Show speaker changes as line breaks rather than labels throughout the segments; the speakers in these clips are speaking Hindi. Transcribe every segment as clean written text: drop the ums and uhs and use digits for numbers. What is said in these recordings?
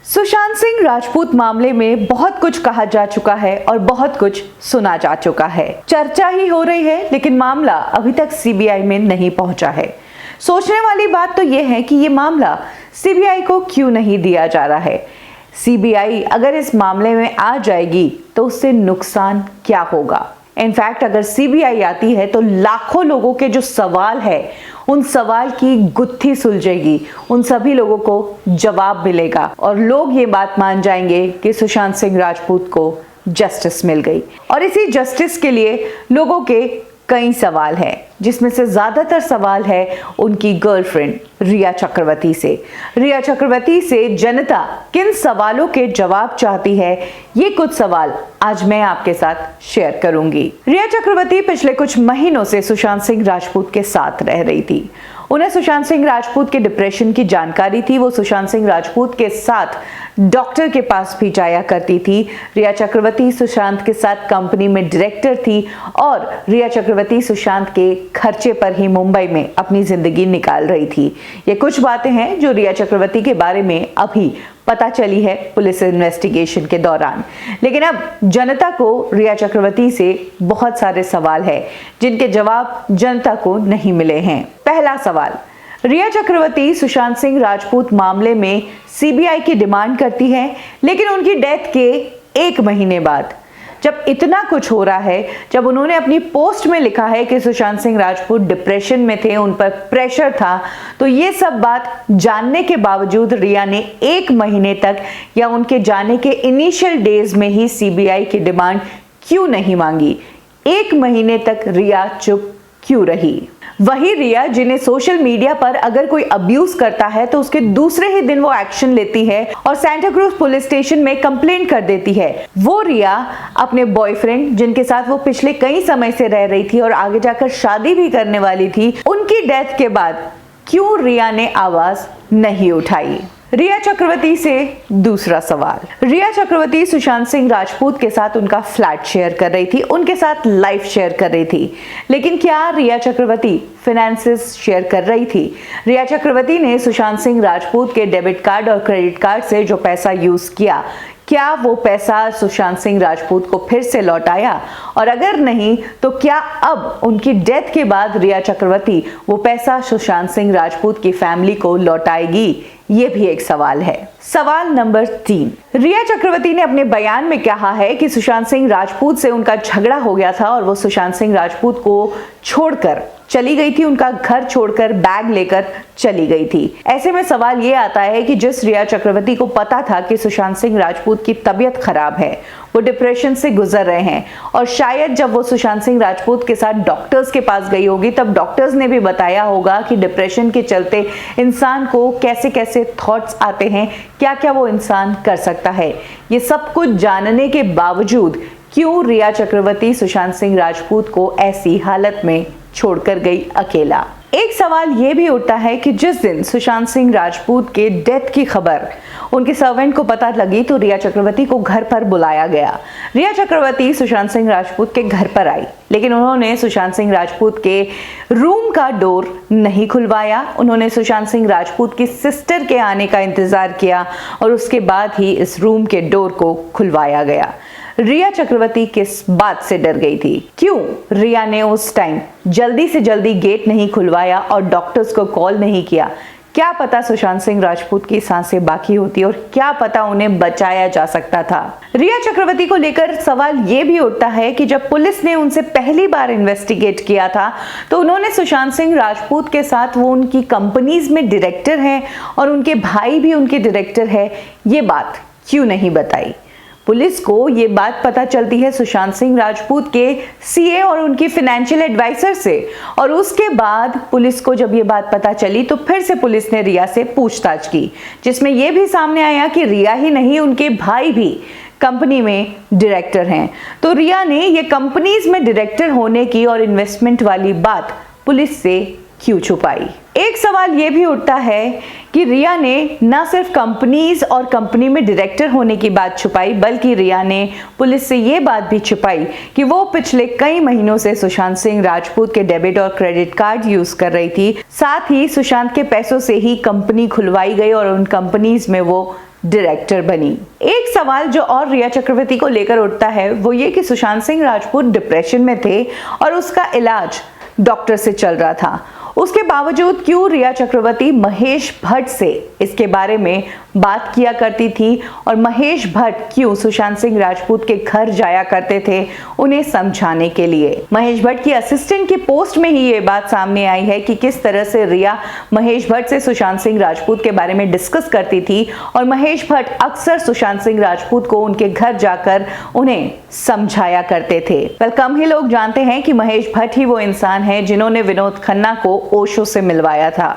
सुशांत सिंह राजपूत मामले में बहुत कुछ कहा जा चुका है और बहुत कुछ सुना जा चुका है। चर्चा ही हो रही है, लेकिन मामला अभी तक सीबीआई में नहीं पहुंचा है। सोचने वाली बात तो यह है कि यह मामला सीबीआई को क्यों नहीं दिया जा रहा है। सीबीआई अगर इस मामले में आ जाएगी तो उससे नुकसान क्या होगा। इनफैक्ट अगर सीबीआई आती है तो लाखों लोगों के जो सवाल है उन सवाल की गुत्थी सुलझेगी, उन सभी लोगों को जवाब मिलेगा और लोग ये बात मान जाएंगे कि सुशांत सिंह राजपूत को जस्टिस मिल गई। और इसी जस्टिस के लिए लोगों के कई सवाल हैं, जिसमें से ज्यादातर सवाल है उनकी गर्लफ्रेंड रिया चक्रवर्ती से। रिया चक्रवर्ती से जनता किन सवालों के जवाब चाहती है, ये कुछ सवाल आज मैं आपके साथ शेयर करूंगी। रिया चक्रवर्ती पिछले कुछ महीनों से सुशांत सिंह राजपूत के साथ रह रही थी। उन्हें सुशांत सिंह राजपूत के डिप्रेशन की जानकारी थी। वो सुशांत सिंह राजपूत के साथ डॉक्टर के पास भी जाया करती थी। रिया चक्रवर्ती सुशांत के साथ कंपनी में डायरेक्टर थी और रिया चक्रवर्ती सुशांत के खर्चे पर ही मुंबई में अपनी जिंदगी निकाल रही थी। ये कुछ बातें हैं जो रिया चक्रवर्ती के बारे में अभी पता चली है पुलिस इन्वेस्टिगेशन के दौरान। लेकिन अब जनता को रिया चक्रवर्ती से बहुत सारे सवाल हैं जिनके जवाब जनता को नहीं मिले हैं। पहला सवाल, रिया चक्रवर्ती सुशांत सिंह राजपूत मामले में सीबीआई की डिमांड करती है, लेकिन उनकी डेथ के 1 महीने बाद जब इतना कुछ हो रहा है, जब उन्होंने अपनी पोस्ट में लिखा है कि सुशांत सिंह राजपूत डिप्रेशन में थे, उन पर प्रेशर था, तो ये सब बात जानने के बावजूद रिया ने 1 महीने तक या उनके जाने के इनिशियल डेज में ही सीबीआई की डिमांड क्यों नहीं मांगी। 1 महीने तक रिया चुप क्यों रही। वही रिया जिन्हें सोशल मीडिया पर अगर कोई अब्यूज करता है तो उसके दूसरे ही दिन वो एक्शन लेती है और सेंटा क्रूज पुलिस स्टेशन में कंप्लेंट कर देती है। वो रिया अपने बॉयफ्रेंड जिनके साथ वो पिछले कई समय से रह रही थी और आगे जाकर शादी भी करने वाली थी, उनकी डेथ के बाद क्यों रिया ने आवाज नहीं उठाई। रिया चक्रवर्ती से दूसरा सवाल, रिया चक्रवर्ती सुशांत सिंह राजपूत के साथ उनका फ्लैट शेयर कर रही थी, उनके साथ लाइफ शेयर कर रही थी, लेकिन क्या रिया चक्रवर्ती फाइनेंसेस शेयर कर रही थी। रिया चक्रवर्ती ने सुशांत सिंह राजपूत के डेबिट कार्ड और क्रेडिट कार्ड से जो पैसा यूज किया, क्या वो पैसा सुशांत सिंह राजपूत को फिर से लौटाया, और अगर नहीं तो क्या अब उनकी डेथ के बाद रिया चक्रवर्ती वो पैसा सुशांत सिंह राजपूत की फैमिली को लौटाएगी। ये भी एक सवाल है। सवाल नंबर 3, रिया चक्रवर्ती ने अपने बयान में कहा है कि सुशांत सिंह राजपूत से उनका झगड़ा हो गया था और वो सुशांत सिंह राजपूत को छोड़कर चली गई थी, उनका घर छोड़कर बैग लेकर चली गई थी। ऐसे में सवाल ये आता है कि जिस रिया चक्रवर्ती को पता था कि सुशांत सिंह राजपूत की तबीयत खराब है, वो डिप्रेशन से गुजर रहे हैं, और शायद जब वो सुशांत सिंह राजपूत के साथ डॉक्टर्स के पास गई होगी तब डॉक्टर्स ने भी बताया होगा कि डिप्रेशन के चलते इंसान को कैसे कैसे थॉट्स आते हैं, क्या क्या वो इंसान कर सकता है। ये सब कुछ जानने के बावजूद क्यों रिया चक्रवर्ती सुशांत सिंह राजपूत को ऐसी हालत में छोड़कर गई अकेला। एक सवाल यह भी उठता है कि जिस दिन सुशांत सिंह राजपूत के डेथ की खबर उनके सर्वेंट को पता लगी तो रिया चक्रवर्ती को घर पर बुलाया गया। रिया चक्रवर्ती सुशांत सिंह राजपूत के घर पर आई, लेकिन उन्होंने सुशांत सिंह राजपूत के रूम का डोर नहीं खुलवाया। उन्होंने सुशांत सिंह राजपूत की सिस्टर के आने का इंतजार किया और उसके बाद ही इस रूम के डोर को खुलवाया गया। रिया चक्रवर्ती किस बात से डर गई थी? क्यों रिया ने उस टाइम जल्दी से जल्दी गेट नहीं खुलवाया और डॉक्टर्स को कॉल नहीं किया? क्या पता सुशांत सिंह राजपूत की सांसें बाकी होती और क्या पता उन्हें बचाया जा सकता था। रिया चक्रवर्ती को लेकर सवाल यह भी उठता है कि जब पुलिस ने उनसे पहली बार इन्वेस्टिगेट किया था तो उन्होंने सुशांत सिंह राजपूत के साथ वो उनकी कंपनीज में डायरेक्टर हैं और उनके भाई भी उनके डायरेक्टर है, ये बात क्यों नहीं बताई। पुलिस को ये बात पता चलती है सुशांत सिंह राजपूत के सीए और उनकी फाइनेंशियल एडवाइजर से, और उसके बाद पुलिस को जब ये बात पता चली तो फिर से पुलिस ने रिया से पूछताछ की, जिसमें यह भी सामने आया कि रिया ही नहीं उनके भाई भी कंपनी में डायरेक्टर हैं। तो रिया ने ये कंपनीज में डायरेक्टर होने की और इन्वेस्टमेंट वाली बात पुलिस से क्यों छुपाई। एक सवाल यह भी उठता है कि रिया ने न सिर्फ कंपनीज और कंपनी में डायरेक्टर होने की बात छुपाई, बल्कि रिया ने पुलिस से यह बात भी छुपाई कि वो पिछले कई महीनों से सुशांत सिंह राजपूत के डेबिट और क्रेडिट कार्ड यूज कर रही थी। साथ ही सुशांत के पैसों से ही कंपनी खुलवाई गई और उन कंपनीज में वो डायरेक्टर बनी। एक सवाल जो और रिया चक्रवर्ती को लेकर उठता है वो ये कि सुशांत सिंह राजपूत डिप्रेशन में थे और उसका इलाज डॉक्टर से चल रहा था। उसके बावजूद क्यों रिया चक्रवर्ती महेश भट्ट से इसके बारे में बात किया करती थी और महेश भट्ट क्यों सुशांत सिंह राजपूत के घर जाया करते थे उन्हें समझाने के लिए। महेश भट्ट की असिस्टेंट की पोस्ट में ही ये बात सामने आई है कि किस तरह से रिया महेश भट्ट से सुशांत सिंह राजपूत के बारे में डिस्कस करती थी और महेश भट्ट अक्सर सुशांत सिंह राजपूत को उनके घर जाकर उन्हें समझाया करते थे। कम ही लोग जानते हैं कि महेश भट्ट ही वो इंसान है जिन्होंने विनोद खन्ना को ओशो से मिलवाया था।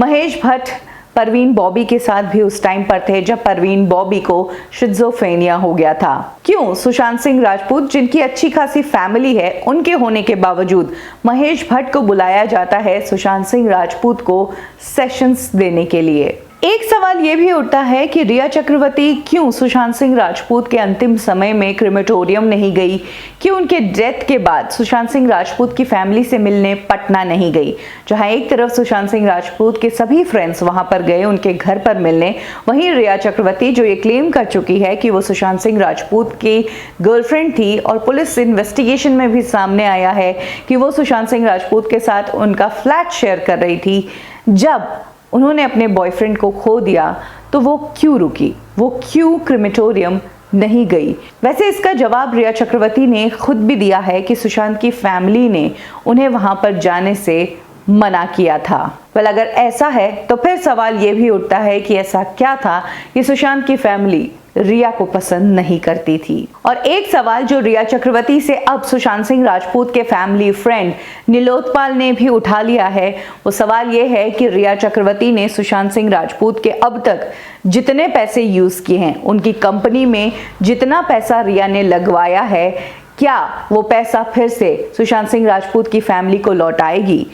महेश भट्ट परवीन बॉबी के साथ भी उस टाइम पर थे जब परवीन बॉबी को शिज़ोफ्रेनिया हो गया था। क्यों सुशांत सिंह राजपूत जिनकी अच्छी खासी फैमिली है उनके होने के बावजूद महेश भट्ट को बुलाया जाता है सुशांत सिंह राजपूत को सेशंस देने के लिए। एक सवाल यह भी उठता है कि रिया चक्रवर्ती क्यों सुशांत सिंह राजपूत के अंतिम समय में क्रिमेटोरियम नहीं गई, क्यों उनके डेथ के बाद सुशांत सिंह राजपूत की फैमिली से मिलने पटना नहीं गई। जहां एक तरफ सुशांत सिंह राजपूत के सभी फ्रेंड्स वहां पर गए उनके घर पर मिलने, वहीं रिया चक्रवर्ती जो ये क्लेम कर चुकी है कि वो सुशांत सिंह राजपूत की गर्लफ्रेंड थी और पुलिस इन्वेस्टिगेशन में भी सामने आया है कि वो सुशांत सिंह राजपूत के साथ उनका फ्लैट शेयर कर रही थी। जब उन्होंने अपने बॉयफ्रेंड को खो दिया तो वो क्यों रुकी, वो क्यों क्रिमेटोरियम नहीं गई। वैसे इसका जवाब रिया चक्रवर्ती ने खुद भी दिया है कि सुशांत की फैमिली ने उन्हें वहां पर जाने से मना किया था। अगर ऐसा है तो फिर सवाल ये भी उठता है कि ऐसा क्या था कि सुशांत की फैमिली रिया को पसंद नहीं करती थी। और एक सवाल जो रिया चक्रवर्ती से अब सुशांत सिंह राजपूत के फैमिली फ्रेंड नीलोत्पल ने भी उठा लिया है, वो सवाल ये है कि रिया चक्रवर्ती ने सुशांत सिंह राजपूत के अब तक जितने पैसे यूज किए हैं, उनकी कंपनी में जितना पैसा रिया ने लगवाया है, क्या वो पैसा फिर से सुशांत सिंह राजपूत की फैमिली को लौटाएगी।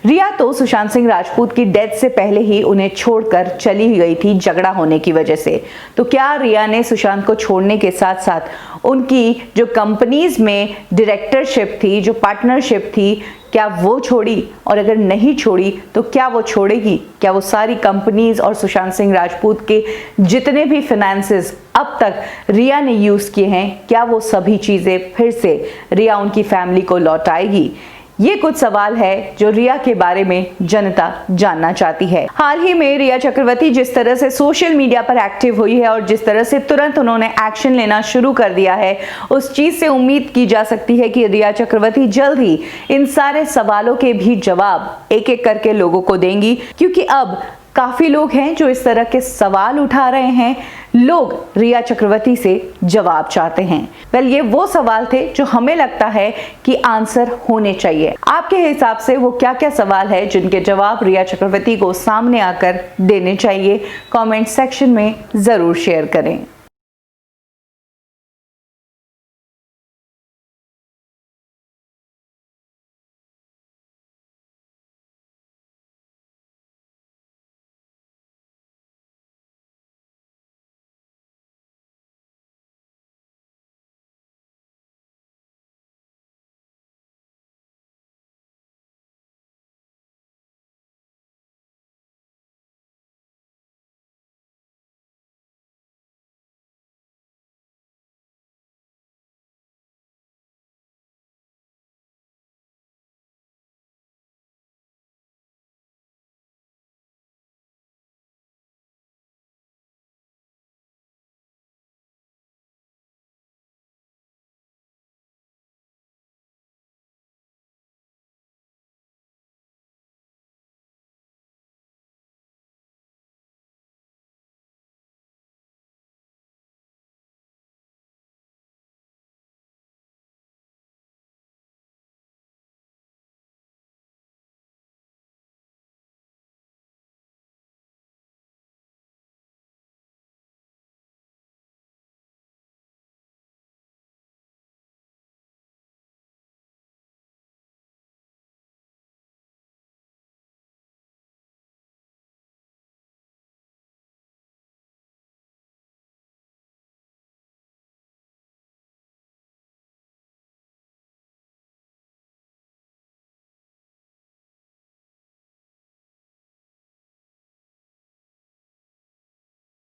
रिया तो सुशांत सिंह राजपूत की डेथ से पहले ही उन्हें छोड़कर चली गई थी झगड़ा होने की वजह से। तो क्या रिया ने सुशांत को छोड़ने के साथ साथ उनकी जो कंपनीज में डायरेक्टरशिप थी, जो पार्टनरशिप थी, क्या वो छोड़ी? और अगर नहीं छोड़ी तो क्या वो छोड़ेगी? क्या वो सारी कंपनीज और सुशांत सिंह राजपूत के जितने भी फाइनेंसेस अब तक रिया ने यूज किए हैं, क्या वो सभी चीजें फिर से रिया उनकी फैमिली को लौटाएगी? ये कुछ सवाल है जो रिया के बारे में जनता जानना चाहती है। हाल ही में रिया चक्रवर्ती जिस तरह से सोशल मीडिया पर एक्टिव हुई है और जिस तरह से तुरंत उन्होंने एक्शन लेना शुरू कर दिया है, उस चीज से उम्मीद की जा सकती है कि रिया चक्रवर्ती जल्द ही इन सारे सवालों के भी जवाब एक एक करके लोगों को देंगी, क्योंकि अब काफी लोग हैं जो इस तरह के सवाल उठा रहे हैं। लोग रिया चक्रवर्ती से जवाब चाहते हैं। ये वो सवाल थे जो हमें लगता है कि आंसर होने चाहिए। आपके हिसाब से वो क्या क्या सवाल है जिनके जवाब रिया चक्रवर्ती को सामने आकर देने चाहिए? कमेंट सेक्शन में जरूर शेयर करें।